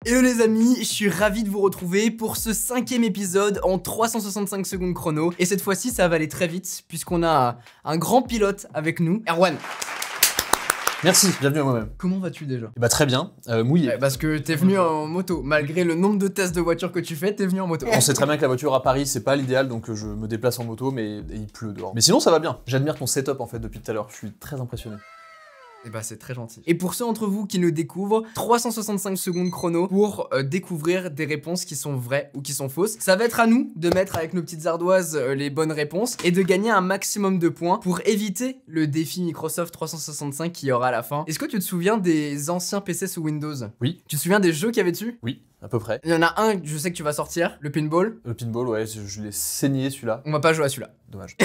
Hello les amis, je suis ravi de vous retrouver pour ce 5e épisode en 365 secondes chrono. Et cette fois-ci, ça va aller très vite puisqu'on a un grand pilote avec nous, Erwan. Merci, bienvenue à moi-même. Comment vas-tu déjà? Bah très bien, mouillé. Ouais, parce que t'es venu en moto, malgré le nombre de tests de voiture que tu fais, t'es venu en moto. On sait très bien que la voiture à Paris c'est pas l'idéal, donc je me déplace en moto, mais il pleut dehors. Mais sinon ça va bien, j'admire ton setup en fait depuis tout à l'heure, je suis très impressionné. Et bah c'est très gentil. Et pour ceux d'entre vous qui nous découvrent, 365 secondes chrono pour découvrir des réponses qui sont vraies ou qui sont fausses. Ça va être à nous de mettre avec nos petites ardoises les bonnes réponses et de gagner un maximum de points pour éviter le défi Microsoft 365 qu'il y aura à la fin. Est-ce que tu te souviens des anciens PC sous Windows? Oui. Tu te souviens des jeux qu'il y avait dessus? Oui, à peu près. Il y en a un, je sais que tu vas sortir, le pinball. Le pinball, ouais, je l'ai saigné celui-là. On va pas jouer à celui-là. Dommage.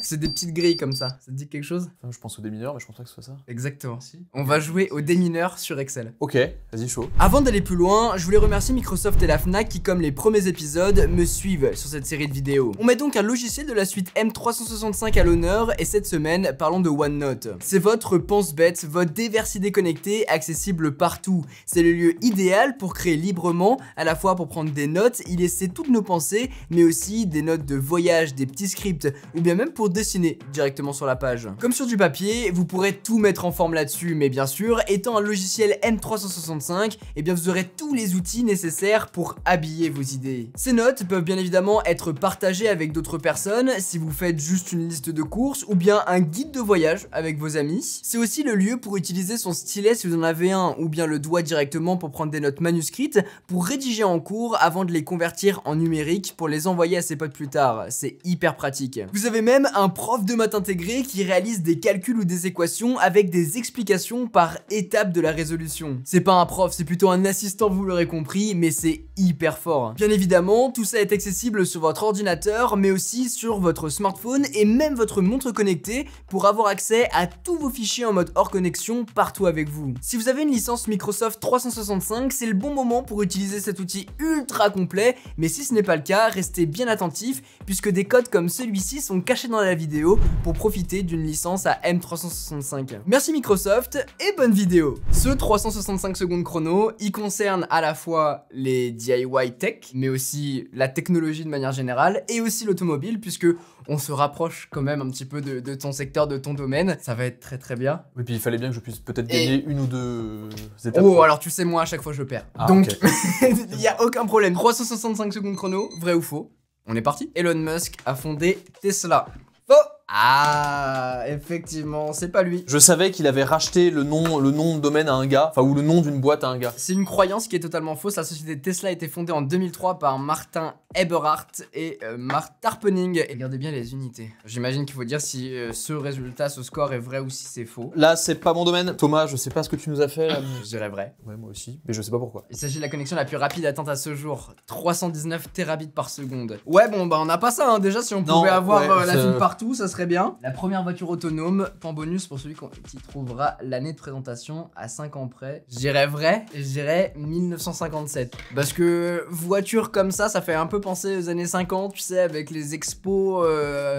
C'est des petites grilles comme ça. Ça te dit quelque chose? Enfin, je pense au démineur, mais je pense pas que ce soit ça. Exactement. Si. On va jouer au démineur sur Excel. Ok, vas-y chaud. Avant d'aller plus loin, je voulais remercier Microsoft et la Fnac qui, comme les premiers épisodes, me suivent sur cette série de vidéos. On met donc un logiciel de la suite M365 à l'honneur et cette semaine, parlons de OneNote. C'est votre pense-bête, votre déversidé connecté, accessible partout. C'est le lieu idéal pour créer librement, à la fois pour prendre des notes, y laisser toutes nos pensées, mais aussi des notes de voyage, des petits scripts, ou bien même pour dessiner directement sur la page. Comme sur du papier, vous pourrez tout mettre en forme là-dessus, mais bien sûr, étant un logiciel M365, eh bien vous aurez tous les outils nécessaires pour habiller vos idées. Ces notes peuvent bien évidemment être partagées avec d'autres personnes, si vous faites juste une liste de courses, ou bien un guide de voyage avec vos amis. C'est aussi le lieu pour utiliser son stylet si vous en avez un, ou bien le doigt directement pour prendre des notes manuscrites, pour rédiger en cours avant de les convertir en numérique pour les envoyer à ses potes plus tard. C'est hyper pratique. Vous avez même un prof de maths intégré qui réalise des calculs ou des équations avec des explications par étape de la résolution. C'est pas un prof, c'est plutôt un assistant, vous l'aurez compris, mais c'est hyper fort. Bien évidemment, tout ça est accessible sur votre ordinateur, mais aussi sur votre smartphone et même votre montre connectée pour avoir accès à tous vos fichiers en mode hors connexion partout avec vous. Si vous avez une licence Microsoft 365, c'est le bon moment pour utiliser cet outil ultra complet, mais si ce n'est pas le cas, restez bien attentifs puisque des codes comme celui-ci sont cachés dans la vidéo pour profiter d'une licence à M365. Merci Microsoft et bonne vidéo. Ce 365 secondes chrono, il concerne à la fois les DIY tech, mais aussi la technologie de manière générale et aussi l'automobile puisque on se rapproche quand même un petit peu de ton secteur, de ton domaine. Ça va être très très bien. Oui, puis il fallait bien que je puisse peut-être gagner une ou deux étapes. Oh, alors tu sais, moi à chaque fois je perds. Ah, donc, okay. il n'y a aucun problème. 365 secondes chrono, vrai ou faux? On est parti. Elon Musk a fondé Tesla. Faux. Ah, effectivement, c'est pas lui. Je savais qu'il avait racheté le nom de domaine à un gars, enfin ou le nom d'une boîte à un gars. C'est une croyance qui est totalement fausse. La société Tesla a été fondée en 2003 par Martin Eberhard et Mark Tarpenning. Et regardez bien les unités. J'imagine qu'il faut dire si ce résultat, ce score est vrai ou si c'est faux. Là, c'est pas mon domaine. Thomas, je sais pas ce que tu nous as fait là. Je dirais vrai. Ouais, moi aussi, mais je sais pas pourquoi. Il s'agit de la connexion la plus rapide atteinte à ce jour, 319 terabits par seconde. Ouais, bon, bah on n'a pas ça, hein. Déjà, si on pouvait avoir la ville partout, ça serait bien. La première voiture autonome, point bonus pour celui qui trouvera l'année de présentation à 5 ans près. Je dirais vrai, et je dirais 1957. Parce que voiture comme ça fait un peu penser aux années 50, tu sais, avec les expos.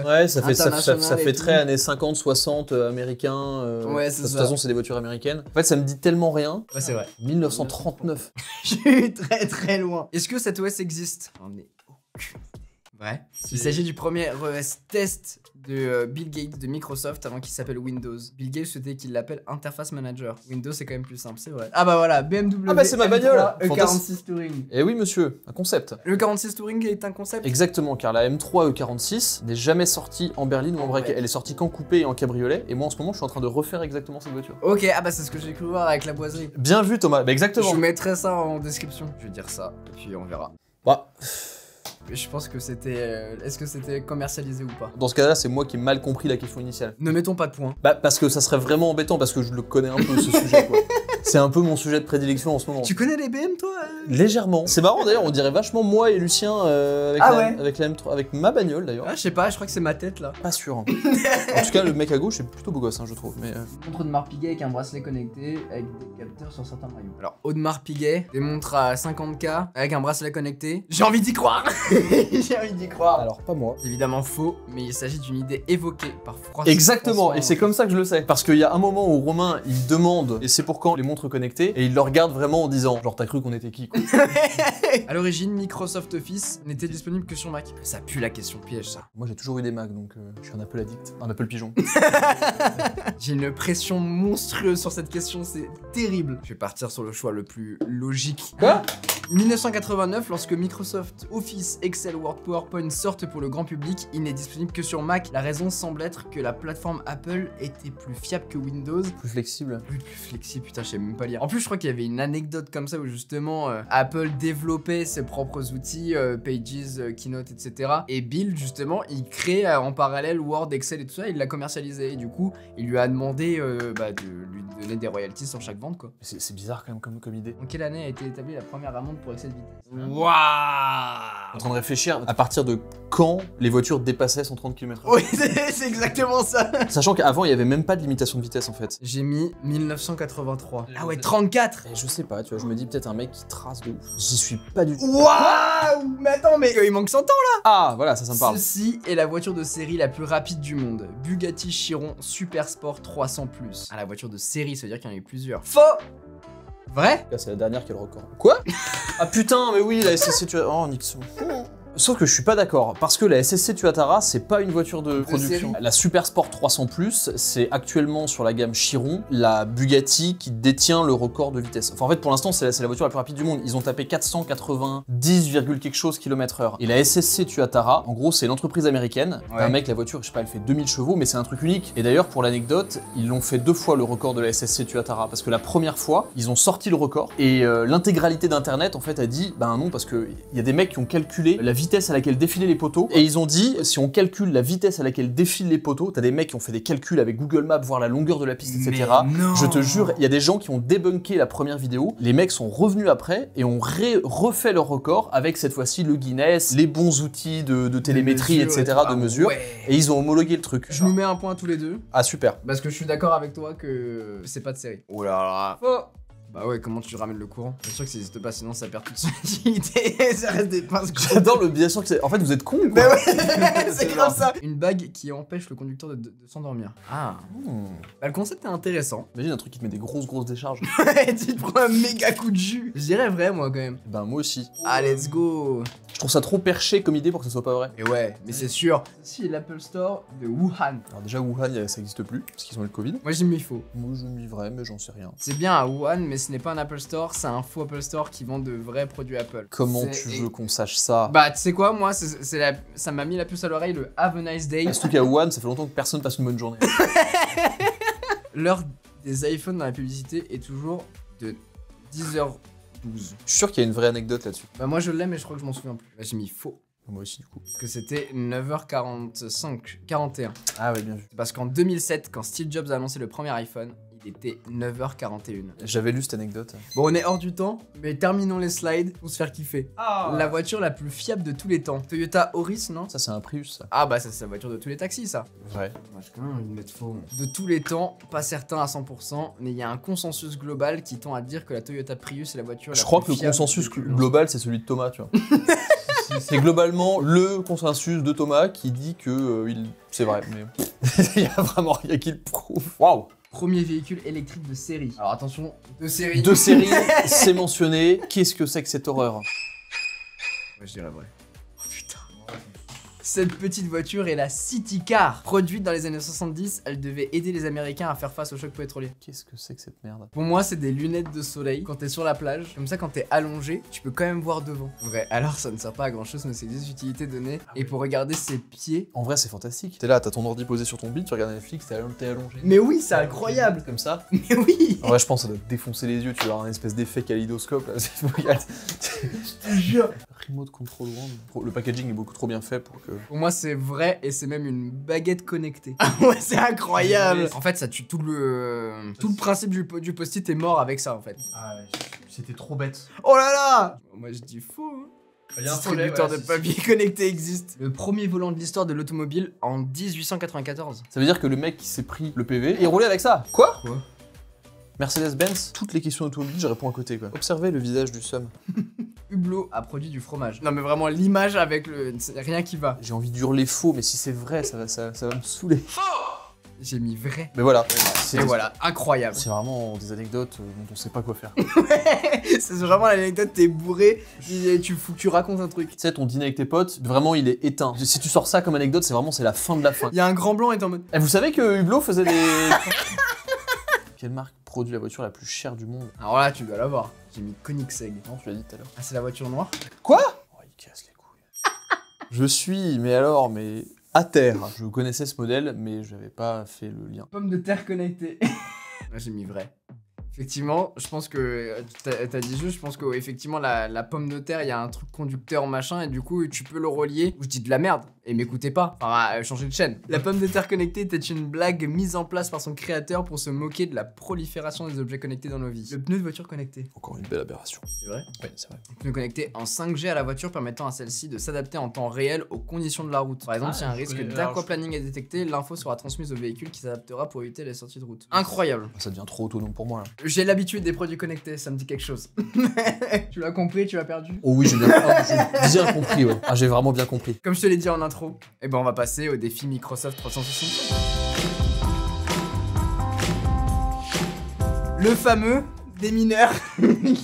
Ouais, ça fait tout. très années 50, 60 américains. Ouais, c'est ça. De toute façon, c'est des voitures américaines. En fait, ça me dit tellement rien. Ouais, c'est vrai. 1939. Je suis très très loin. Est-ce que cet OS existe? J'en ai aucune idée. Vrai. Il s'agit du premier OS test de Bill Gates de Microsoft avant qu'il s'appelle Windows. Bill Gates souhaitait qu'il l'appelle Interface Manager. Windows c'est quand même plus simple, c'est vrai. Ah bah voilà, BMW. Ah bah c'est ma bagnole. E46 Touring. Eh oui monsieur, un concept. Le 46 Touring est un concept? Exactement, car la M3 E46 n'est jamais sortie en berline ou en braquet. Elle est sortie qu'en coupé et en cabriolet. Et moi en ce moment je suis en train de refaire exactement cette voiture. Ok, ah bah c'est ce que j'ai cru voir avec la boiserie. Bien vu Thomas, bah exactement. Je mettrai ça en description. Je vais dire ça, et puis on verra. Bah... Je pense que c'était... Est-ce que c'était commercialisé ou pas? Dans ce cas-là, c'est moi qui ai mal compris la question initiale. Ne mettons pas de points. Bah parce que ça serait vraiment embêtant, parce que je le connais un peu ce sujet quoi. C'est un peu mon sujet de prédilection en ce moment. Tu connais les BM toi? Légèrement. C'est marrant d'ailleurs, on dirait vachement moi et Lucien avec la M3, avec ma bagnole d'ailleurs. Ah je sais pas, je crois que c'est ma tête là. Pas sûr. Hein. En tout cas, le mec à gauche est plutôt beau gosse, hein, je trouve. Mais montre de Audemars Piguet avec un bracelet connecté avec des capteurs sur certains maillots. Alors Audemars Piguet, des montres à 50K avec un bracelet connecté. J'ai envie d'y croire. J'ai envie d'y croire. Alors pas moi. Évidemment faux, mais il s'agit d'une idée évoquée par François. Exactement, et c'est comme ça que je le sais. Parce qu'il y a un moment où Romain il demande, et c'est pour quand les montres connectées et il le regarde vraiment en disant genre t'as cru qu'on était qui quoi. À l'origine, Microsoft Office n'était disponible que sur Mac. Ça pue la question piège, ça. Moi j'ai toujours eu des Macs donc je suis un Apple addict, un Apple pigeon. J'ai une pression monstrueuse sur cette question, c'est terrible. Je vais partir sur le choix le plus logique. Quoi ? 1989, lorsque Microsoft Office, Excel, Word, PowerPoint sortent pour le grand public, il n'est disponible que sur Mac. La raison semble être que la plateforme Apple était plus fiable que Windows. Plus flexible. Plus flexible, putain, je sais même pas lire. En plus, je crois qu'il y avait une anecdote comme ça où justement Apple développait ses propres outils, Pages, Keynote, etc. Et Bill, justement, il crée en parallèle Word, Excel et tout ça, il l'a commercialisé. Et du coup, il lui a demandé de lui donner des royalties sur chaque vente, quoi. C'est bizarre quand même comme idée. En quelle année a été établie la première amende pour excès de vitesse? Waouh! En train de réfléchir à partir de quand les voitures dépassaient 130 km/h. Oui, c'est exactement ça. Sachant qu'avant il y avait même pas de limitation de vitesse en fait. J'ai mis 1983. Ah ouais, 34. Et je sais pas, tu vois, je me dis peut-être un mec qui trace de ouf. J'y suis pas du tout. Waouh! Mais attends, mais il manque 100 ans là. Ah, voilà, ça me parle. Ceci est la voiture de série la plus rapide du monde. Bugatti Chiron Super Sport 300+. Ah, la voiture de série, ça veut dire qu'il y en a eu plusieurs. Faux! Vrai? Là, c'est la dernière qui a le record. Quoi? Ah putain, mais oui, la SSC Tuatara. Oh, Nixon. Sauf que je suis pas d'accord, parce que la SSC Tuatara, c'est pas une voiture de production. La Super Sport 300+, c'est actuellement sur la gamme Chiron, la Bugatti qui détient le record de vitesse. Enfin, en fait, pour l'instant, c'est la voiture la plus rapide du monde. Ils ont tapé 490, quelque chose km/h. Et la SSC Tuatara, en gros, c'est une entreprise américaine. Ouais. Un mec, la voiture, je sais pas, elle fait 2000 chevaux, mais c'est un truc unique. Et d'ailleurs, pour l'anecdote, ils l'ont fait 2 fois le record de la SSC Tuatara, parce que la première fois, ils ont sorti le record, et l'intégralité d'internet, en fait, a dit, ben non, parce que il y a des mecs qui ont calculé la vitesse à laquelle défilaient les poteaux, et ils ont dit, si on calcule la vitesse à laquelle défilent les poteaux, t'as des mecs qui ont fait des calculs avec Google Maps, voir la longueur de la piste, etc. Non. Je te jure, il y a des gens qui ont débunké la première vidéo, les mecs sont revenus après, et ont refait leur record, avec cette fois-ci le Guinness, les bons outils de télémétrie, etc., de mesure, et ils ont homologué le truc. Je nous mets un point tous les deux. Ah super. Parce que je suis d'accord avec toi que c'est pas de série. Oh là là. Faux. Bah ouais, comment tu ramènes le courant? Bien sûr que ça n'existe pas, sinon ça perd toute son utilité. Ça reste des pinces. J'adore le bien sûr que c'est. En fait, vous êtes con ou quoi? Mais ouais, c'est comme ça. Une bague qui empêche le conducteur de s'endormir. Ah. Bah, le concept est intéressant. Imagine un truc qui te met des grosses décharges. Ouais, tu te prends un méga coup de jus. Je dirais vrai, moi, quand même. Ben, moi aussi. Ah, let's go. Je trouve ça trop perché comme idée pour que ce soit pas vrai. Et ouais, mais c'est sûr. Ceci est l'Apple Store de Wuhan. Alors, déjà, Wuhan, ça existe plus, parce qu'ils ont eu le Covid. Moi, j'ai mis faux. Moi, je mis vrai, mais j'en sais rien. C'est bien à Wuhan, mais ce n'est pas un Apple Store, c'est un faux Apple Store qui vend de vrais produits Apple. Comment tu veux qu'on sache ça? Bah, tu sais quoi, moi, ça m'a mis la puce à l'oreille, le Have a Nice Day. Surtout qu'à Wuhan, ça fait longtemps que personne passe une bonne journée. L'heure des iPhones dans la publicité est toujours de 10h12. Je suis sûr qu'il y a une vraie anecdote là-dessus. Bah, moi, je l'ai, mais je crois que je m'en souviens plus. Bah, j'ai mis faux. Moi aussi, du coup. Parce que c'était 9h45, 41. Ah ouais, bien vu. Parce qu'en 2007, quand Steve Jobs a annoncé le premier iPhone, il était 9h41. J'avais lu cette anecdote. Bon, on est hors du temps, mais terminons les slides pour se faire kiffer. La voiture la plus fiable de tous les temps. Toyota Auris, non? Ça, c'est un Prius, ça. Ah bah ça, c'est la voiture de tous les taxis, ça. Ouais. Moi, j'ai quand même envie de mettre faux. De tous les temps, pas certain à 100%, mais il y a un consensus global qui tend à dire que la Toyota Prius est la voiture la Je crois plus que le fiable consensus depuis global, c'est celui de Thomas, tu vois. C'est globalement le consensus de Thomas qui dit que c'est vrai, mais il y a vraiment rien qui le prouve. Waouh! Premier véhicule électrique de série. Alors attention, de série. De série, c'est mentionné. Qu'est-ce que c'est que cette horreur? Ouais, je dirais vrai. Oh putain. Cette petite voiture est la City Car. Produite dans les années 70, elle devait aider les Américains à faire face au choc pétrolier. Qu'est-ce que c'est que cette merde? Pour moi, c'est des lunettes de soleil quand t'es sur la plage. Comme ça, quand t'es allongé, tu peux quand même voir devant. Vrai, alors ça ne sert pas à grand chose, mais c'est des utilités données. Et pour regarder ses pieds. En vrai, c'est fantastique. T'es là, t'as ton ordi posé sur ton bit, tu regardes Netflix, t'es allongé. Mais oui, c'est incroyable. Comme ça. Mais oui. En vrai, je pense que ça doit te défoncer les yeux, tu vas avoir un espèce d'effet kaléidoscope là. Je te jure. Remote Control One. Le packaging est beaucoup trop bien fait pour que. Pour moi, c'est vrai et c'est même une baguette connectée. Ah ouais, c'est incroyable. En fait, ça tue tout le principe du post-it est mort avec ça en fait. Ah ouais, c'était trop bête. Oh là là. Moi, je dis faux. Hein. Il y a un Distributeur de papier connecté existe. Le premier volant de l'histoire de l'automobile en 1894. Ça veut dire que le mec qui s'est pris le PV, il roulait avec ça. Quoi? Quoi? Mercedes-Benz, toutes les questions automobile, je réponds à côté quoi. Observez le visage du somme. Hublot a produit du fromage. Non mais vraiment l'image avec le... rien qui va. J'ai envie d'hurler faux, mais si c'est vrai, ça va me saouler. Faux. J'ai mis vrai. Mais voilà. Et voilà, incroyable. C'est vraiment des anecdotes dont on sait pas quoi faire. C'est vraiment l'anecdote, t'es bourré, et tu racontes un truc. Tu sais, ton dîner avec tes potes, vraiment il est éteint. Si tu sors ça comme anecdote, c'est la fin de la fin. Il y a un grand blanc et t'es en mode... Et vous savez que Hublot faisait des... Quelle marque produit la voiture la plus chère du monde? Alors là, tu dois l'avoir. J'ai mis Koenigsegg. Non, tu l'as dit tout à l'heure. Ah, c'est la voiture noire? Quoi? Oh, il casse les couilles. Je suis, mais à terre. Je connaissais ce modèle, mais je n'avais pas fait le lien. Pomme de terre connectée. Là, j'ai mis vrai. Effectivement, je pense que t'as dit juste, je pense que effectivement la pomme de terre, il y a un truc conducteur machin et du coup tu peux le relier. Je dis de la merde et m'écoutez pas, enfin changer de chaîne. La pomme de terre connectée était une blague mise en place par son créateur pour se moquer de la prolifération des objets connectés dans nos vies. Le pneu de voiture connecté. Encore une belle aberration. C'est vrai? Oui, c'est vrai. Le pneu connecté en 5G à la voiture permettant à celle-ci de s'adapter en temps réel aux conditions de la route. Par exemple, si un risque d'aquaplaning est détecté, l'info sera transmise au véhicule qui s'adaptera pour éviter les sorties de route. Incroyable. Ça devient trop autonome pour moi là. J'ai l'habitude des produits connectés, ça me dit quelque chose. Tu l'as compris, tu l'as perdu? Oh oui, j'ai bien compris, ouais. Ah, j'ai vraiment bien compris. Comme je te l'ai dit en intro, et ben on va passer au défi Microsoft 365. Le fameux démineur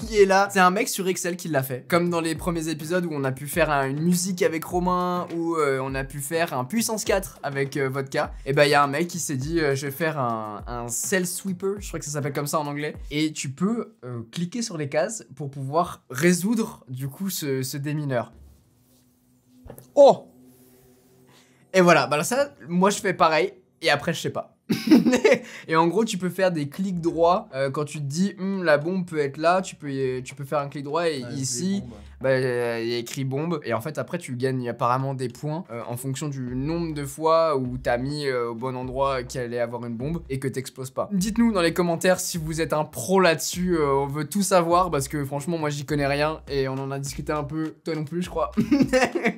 qui est là. C'est un mec sur Excel qui l'a fait. Comme dans les premiers épisodes où on a pu faire une musique avec Romain, ou on a pu faire un puissance 4 avec Vodka. Et bah il y a un mec qui s'est dit je vais faire un cell sweeper, je crois que ça s'appelle comme ça en anglais. Et tu peux cliquer sur les cases pour pouvoir résoudre du coup ce démineur. Oh! Et voilà, bah ça, moi je fais pareil, et après je sais pas. Et en gros, tu peux faire des clics droits quand tu te dis la bombe peut être là, tu peux faire un clic droit et ici bah, il y a écrit bombe. Et en fait, après, tu gagnes apparemment des points en fonction du nombre de fois où t'as mis au bon endroit qu'il allait avoir une bombe et que t'exploses pas. Dites-nous dans les commentaires si vous êtes un pro là-dessus, on veut tout savoir parce que franchement, moi j'y connais rien et on en a discuté un peu, toi non plus, je crois.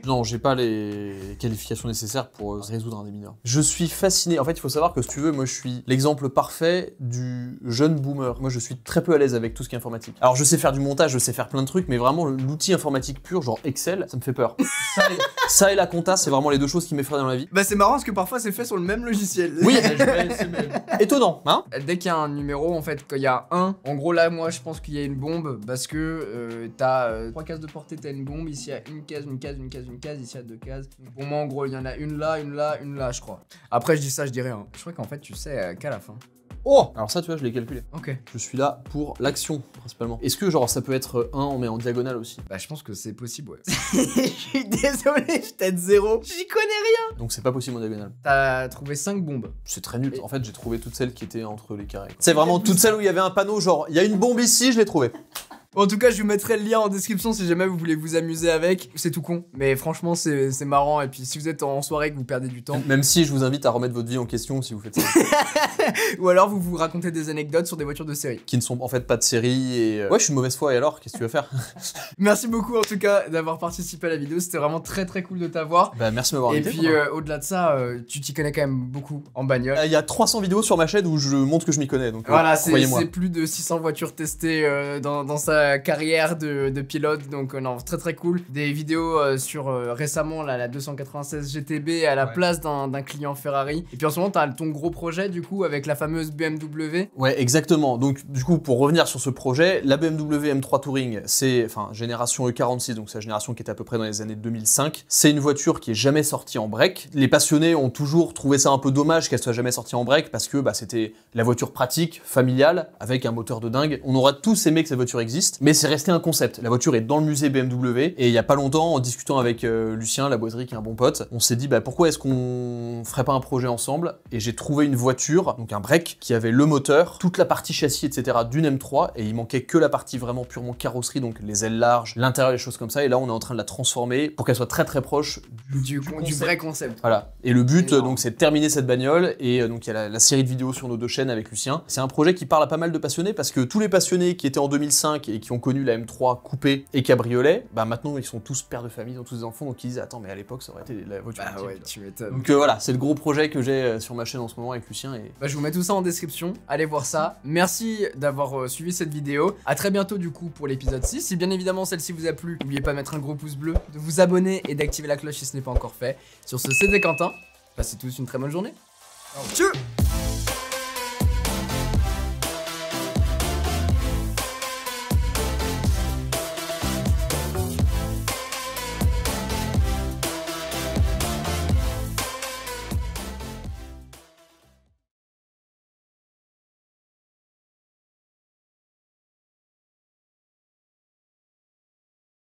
Non, j'ai pas les qualifications nécessaires pour résoudre un démineur. Je suis fasciné. En fait, il faut savoir que si tu veux, moi je suis l'exemple parfait du jeune boomer. Moi je suis très peu à l'aise avec tout ce qui est informatique. Alors je sais faire du montage, je sais faire plein de trucs, mais vraiment l'outil informatique pur, genre Excel, ça me fait peur. Ça et la compta, c'est vraiment les deux choses qui m'effraient dans la vie. Bah c'est marrant parce que parfois c'est fait sur le même logiciel. Oui, étonnant, hein. Dès qu'il y a un numéro, en fait, quand il y a un, en gros là, moi je pense qu'il y a une bombe parce que t'as 3 cases de portée, t'as une bombe, ici il y a une case, une case, une case, une case, ici il y a 2 cases. Donc, pour moi en gros il y en a une là, une là, une là, je crois. Après je dis ça, je dis rien. Je crois qu'en fait tu sais qu'à la fin. Oh! Alors ça, tu vois, je l'ai calculé. Ok. Je suis là pour l'action, principalement. Est-ce que, genre, ça peut être 1, mais en diagonale aussi? Bah, je pense que c'est possible, ouais. Je suis désolé, je t'aide 0. J'y connais rien. Donc c'est pas possible en diagonale. T'as trouvé 5 bombes. C'est très nul. En fait, j'ai trouvé toutes celles qui étaient entre les carrés. C'est vraiment toutes celles où il y avait un panneau, genre, il y a une bombe ici, je l'ai trouvée. En tout cas, je vous mettrai le lien en description si jamais vous voulez vous amuser avec. C'est tout con, mais franchement, c'est marrant. Et puis, si vous êtes en soirée que vous perdez du temps. Même si je vous invite à remettre votre vie en question si vous faites ça. Ou alors, vous vous racontez des anecdotes sur des voitures de série. Qui ne sont en fait pas de série et... Ouais, je suis de mauvaise foi et alors, qu'est-ce que tu vas faire? Merci beaucoup en tout cas d'avoir participé à la vidéo. C'était vraiment très cool de t'avoir. Bah, merci de m'avoir invité. Et puis, au-delà de ça, tu t'y connais quand même beaucoup en bagnole. Il y a 300 vidéos sur ma chaîne où je montre que je m'y connais. Donc, voilà, c'est plus de 600 voitures testées dans sa carrière de pilote, donc non, très cool. Des vidéos sur récemment la 296 GTB à la place d'un client Ferrari. Et puis en ce moment, t'as ton gros projet du coup avec la fameuse BMW. Ouais, exactement. Donc du coup, pour revenir sur ce projet, la BMW M3 Touring, c'est génération E46, donc c'est la génération qui était à peu près dans les années 2005. C'est une voiture qui est jamais sortie en break. Les passionnés ont toujours trouvé ça un peu dommage qu'elle soit jamais sortie en break parce que c'était la voiture pratique, familiale, avec un moteur de dingue. On aura tous aimé que cette voiture existe, mais c'est resté un concept. La voiture est dans le musée BMW et il y a pas longtemps, en discutant avec Lucien, la boiserie qui est un bon pote, on s'est dit pourquoi est-ce qu'on ferait pas un projet ensemble, et j'ai trouvé une voiture, donc un break, qui avait le moteur, toute la partie châssis, etc. d'une M3, et il manquait que la partie vraiment purement carrosserie, donc les ailes larges, l'intérieur, les choses comme ça, et là on est en train de la transformer pour qu'elle soit très proche du vrai concept. Voilà. Et le but, donc, c'est de terminer cette bagnole, et donc il y a la série de vidéos sur nos deux chaînes avec Lucien. C'est un projet qui parle à pas mal de passionnés, parce que tous les passionnés qui étaient en 2005 et qui ont connu la M3 coupée et cabriolet, maintenant ils sont tous pères de famille, ils ont tous des enfants, donc ils disent attends, mais à l'époque ça aurait été la voiture ultime. Ouais, tu m'étonnes. Donc voilà, c'est le gros projet que j'ai sur ma chaîne en ce moment avec Lucien. Et... je vous mets tout ça en description, allez voir ça. Merci d'avoir suivi cette vidéo. À très bientôt du coup pour l'épisode 6. Si bien évidemment celle-ci vous a plu, n'oubliez pas de mettre un gros pouce bleu, de vous abonner et d'activer la cloche si ce n'est pas encore fait. Sur ce, c'était Quentin. Passez tous une très bonne journée. Tchou.